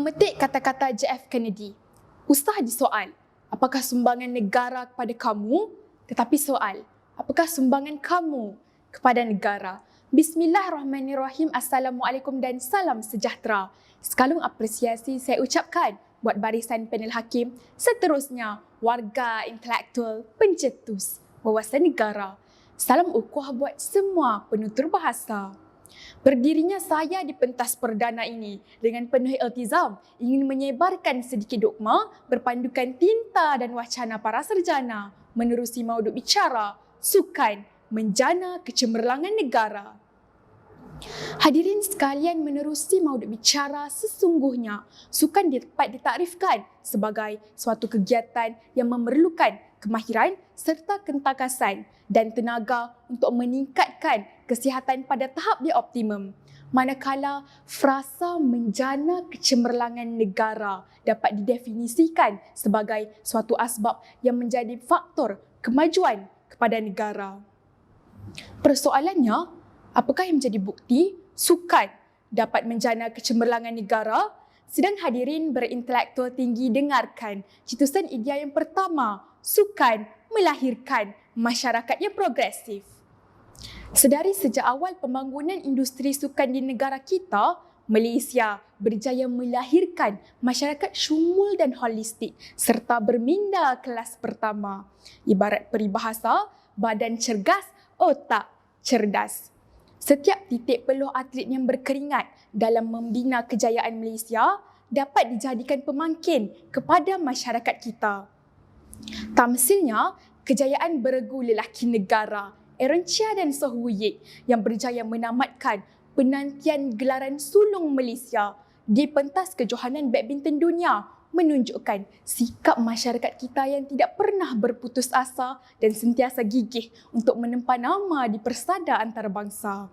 Memetik kata-kata JF Kennedy, usah disoal, apakah sumbangan negara kepada kamu? Tetapi soal, apakah sumbangan kamu kepada negara? Bismillahirrahmanirrahim. Assalamualaikum dan salam sejahtera. Sekalung apresiasi saya ucapkan buat barisan panel hakim, seterusnya warga intelektual pencetus wawasan negara. Salam ukuah buat semua penutur bahasa. Berdirinya saya di pentas perdana ini dengan penuh iltizam ingin menyebarkan sedikit dogma berpandukan tinta dan wacana para sarjana menerusi mauduk bicara sukan menjana kecemerlangan negara. Hadirin sekalian, menerusi mauduk bicara, sesungguhnya sukan dapat ditakrifkan sebagai suatu kegiatan yang memerlukan kemahiran serta kentakasan dan tenaga untuk meningkatkan kesihatan pada tahap yang optimum. Manakala frasa menjana kecemerlangan negara dapat didefinisikan sebagai suatu asbab yang menjadi faktor kemajuan kepada negara. Persoalannya, apakah yang menjadi bukti sukan dapat menjana kecemerlangan negara? Sedang hadirin berintelektual tinggi dengarkan cetusan idea yang pertama, sukan melahirkan masyarakat yang progresif. Sedari sejak awal pembangunan industri sukan di negara kita, Malaysia berjaya melahirkan masyarakat syumul dan holistik serta berminda kelas pertama. Ibarat peribahasa, badan cergas, otak cerdas. Setiap titik peluh atlet yang berkeringat dalam membina kejayaan Malaysia dapat dijadikan pemangkin kepada masyarakat kita. Tamsilnya, kejayaan beregu lelaki negara Aaron Chia dan Soh Woo Yik yang berjaya menamatkan penantian gelaran sulung Malaysia di pentas kejohanan badminton dunia menunjukkan sikap masyarakat kita yang tidak pernah berputus asa dan sentiasa gigih untuk menempa nama di persada antarabangsa.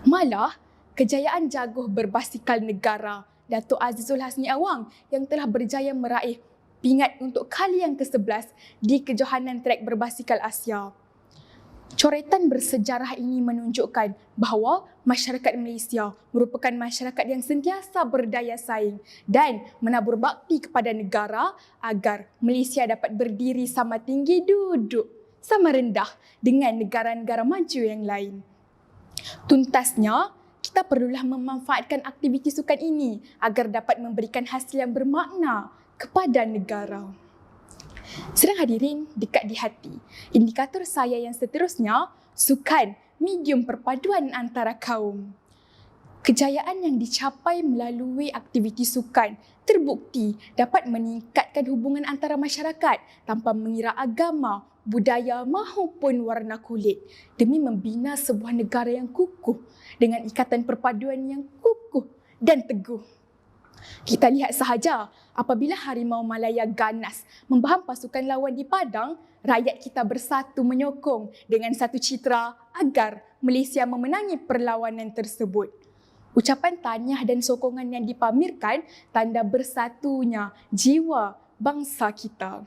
Malah, kejayaan jaguh berbasikal negara Datuk Azizul Hasni Awang yang telah berjaya meraih pingat untuk kali yang ke-11 di kejohanan trek berbasikal Asia. Coretan bersejarah ini menunjukkan bahawa masyarakat Malaysia merupakan masyarakat yang sentiasa berdaya saing dan menabur bakti kepada negara agar Malaysia dapat berdiri sama tinggi duduk, sama rendah dengan negara-negara maju yang lain. Tuntasnya, kita perlulah memanfaatkan aktiviti sukan ini agar dapat memberikan hasil yang bermakna kepada negara. Sedang hadirin dekat di hati, indikator saya yang seterusnya, sukan medium perpaduan antara kaum. Kejayaan yang dicapai melalui aktiviti sukan terbukti dapat meningkatkan hubungan antara masyarakat tanpa mengira agama, budaya maupun warna kulit demi membina sebuah negara yang kukuh dengan ikatan perpaduan yang kukuh dan teguh. Kita lihat sahaja apabila Harimau Malaya ganas membaham pasukan lawan di padang, rakyat kita bersatu menyokong dengan satu citra agar Malaysia memenangi perlawanan tersebut. Ucapan tahniah dan sokongan yang dipamerkan tanda bersatunya jiwa bangsa kita.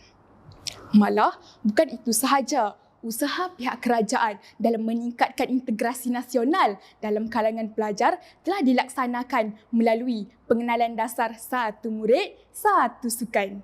Malah bukan itu sahaja, usaha pihak kerajaan dalam meningkatkan integrasi nasional dalam kalangan pelajar telah dilaksanakan melalui pengenalan dasar satu murid, satu sukan.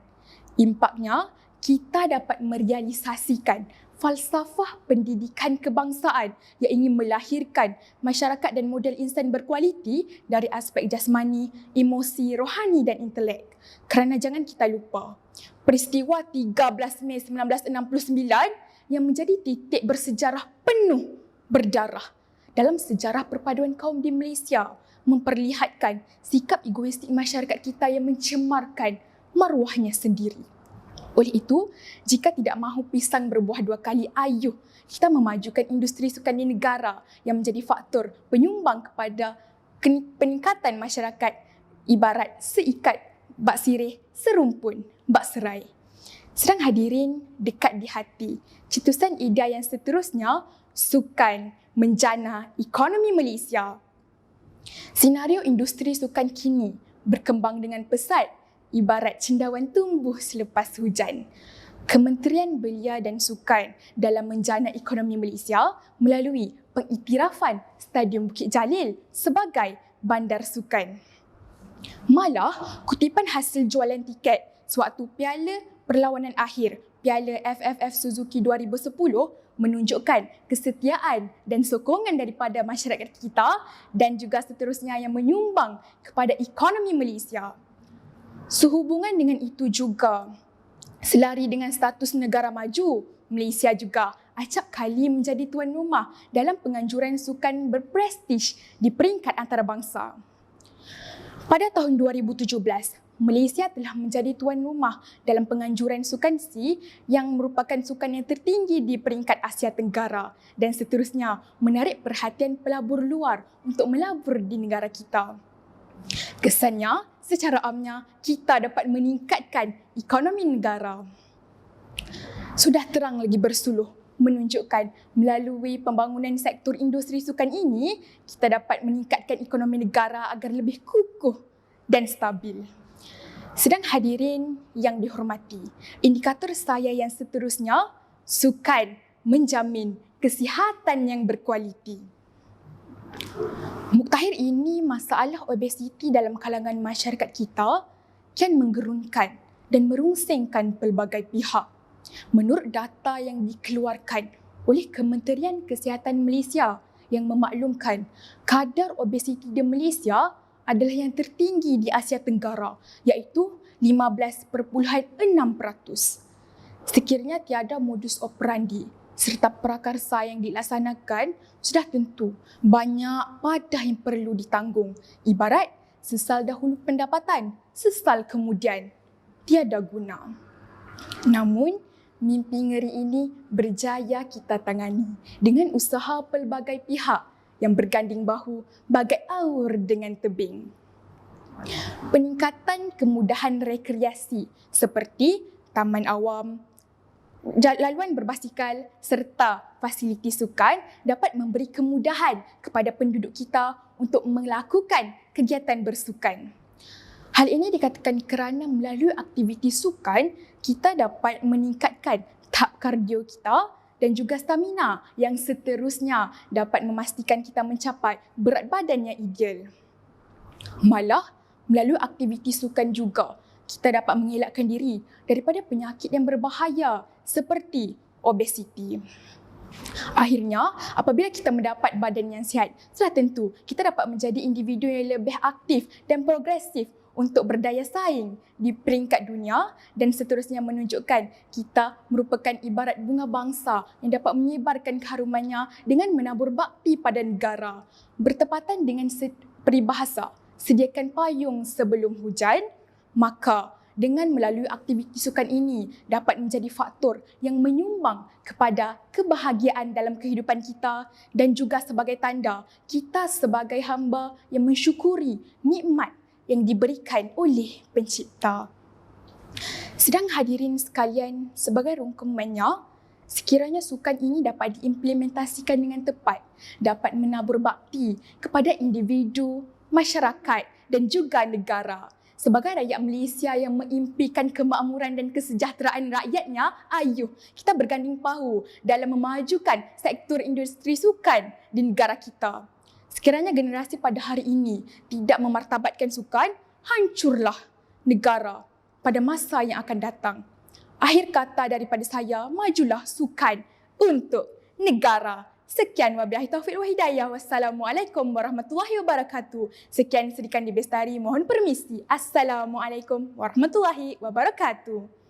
Impaknya, kita dapat merealisasikan falsafah pendidikan kebangsaan yang ingin melahirkan masyarakat dan model insan berkualiti dari aspek jasmani, emosi, rohani dan intelek. Kerana jangan kita lupa, peristiwa 13 Mei 1969 yang menjadi titik bersejarah penuh berdarah dalam sejarah perpaduan kaum di Malaysia memperlihatkan sikap egoistik masyarakat kita yang mencemarkan maruahnya sendiri. Oleh itu, jika tidak mahu pisang berbuah dua kali ayuh, kita memajukan industri sukan di negara yang menjadi faktor penyumbang kepada peningkatan masyarakat ibarat seikat bak sirih serumpun bak serai. Sedang hadirin dekat di hati, cetusan idea yang seterusnya, sukan menjana ekonomi Malaysia. Senario industri sukan kini berkembang dengan pesat, ibarat cendawan tumbuh selepas hujan. Kementerian Belia dan Sukan dalam menjana ekonomi Malaysia melalui pengiktirafan Stadium Bukit Jalil sebagai bandar sukan. Malah, kutipan hasil jualan tiket sewaktu Piala Perlawanan Akhir Piala FFF Suzuki 2010 menunjukkan kesetiaan dan sokongan daripada masyarakat kita dan juga seterusnya yang menyumbang kepada ekonomi Malaysia. Sehubungan dengan itu juga, selari dengan status negara maju, Malaysia juga acap kali menjadi tuan rumah dalam penganjuran sukan berprestij di peringkat antarabangsa. Pada tahun 2017, Malaysia telah menjadi tuan rumah dalam penganjuran sukan SEA yang merupakan sukan yang tertinggi di peringkat Asia Tenggara dan seterusnya menarik perhatian pelabur luar untuk melabur di negara kita. Kesannya, secara amnya, kita dapat meningkatkan ekonomi negara. Sudah terang lagi bersuluh menunjukkan melalui pembangunan sektor industri sukan ini, kita dapat meningkatkan ekonomi negara agar lebih kukuh dan stabil. Sedang hadirin yang dihormati, indikator saya yang seterusnya, sukan menjamin kesihatan yang berkualiti. Muktakhir ini masalah obesiti dalam kalangan masyarakat kita kian menggerunkan dan merungsingkan pelbagai pihak. Menurut data yang dikeluarkan oleh Kementerian Kesihatan Malaysia yang memaklumkan kadar obesiti di Malaysia adalah yang tertinggi di Asia Tenggara iaitu 15.6%. Sekiranya tiada modus operandi serta prakarsa yang dilaksanakan, sudah tentu banyak padah yang perlu ditanggung. Ibarat sesal dahulu pendapatan, sesal kemudian tiada guna. Namun, mimpi ngeri ini berjaya kita tangani dengan usaha pelbagai pihak yang berganding bahu bagai aur dengan tebing. Peningkatan kemudahan rekreasi seperti taman awam, laluan berbasikal serta fasiliti sukan dapat memberi kemudahan kepada penduduk kita untuk melakukan kegiatan bersukan. Hal ini dikatakan kerana melalui aktiviti sukan, kita dapat meningkatkan tahap kardio kita dan juga stamina yang seterusnya dapat memastikan kita mencapai berat badan yang ideal. Malah, melalui aktiviti sukan juga, kita dapat mengelakkan diri daripada penyakit yang berbahaya seperti obesiti. Akhirnya, apabila kita mendapat badan yang sihat, sudah tentu kita dapat menjadi individu yang lebih aktif dan progresif untuk berdaya saing di peringkat dunia dan seterusnya menunjukkan kita merupakan ibarat bunga bangsa yang dapat menyebarkan keharumannya dengan menabur bakti pada negara. Bertepatan dengan peribahasa, sediakan payung sebelum hujan, maka dengan melalui aktiviti sukan ini dapat menjadi faktor yang menyumbang kepada kebahagiaan dalam kehidupan kita dan juga sebagai tanda kita sebagai hamba yang mensyukuri nikmat yang diberikan oleh pencipta. Sedang hadirin sekalian, sebagai rangkumannya, sekiranya sukan ini dapat diimplementasikan dengan tepat, dapat menabur bakti kepada individu, masyarakat dan juga negara. Sebagai rakyat Malaysia yang mengimpikan kemakmuran dan kesejahteraan rakyatnya, ayuh kita berganding bahu dalam memajukan sektor industri sukan di negara kita. Sekiranya generasi pada hari ini tidak memartabatkan sukan, hancurlah negara pada masa yang akan datang. Akhir kata daripada saya, majulah sukan untuk negara. Sekian wabillahi taufiq wal hidayah. Wassalamualaikum warahmatullahi wabarakatuh. Sekian Sri Kandi Bestari, mohon permisi. Assalamualaikum warahmatullahi wabarakatuh.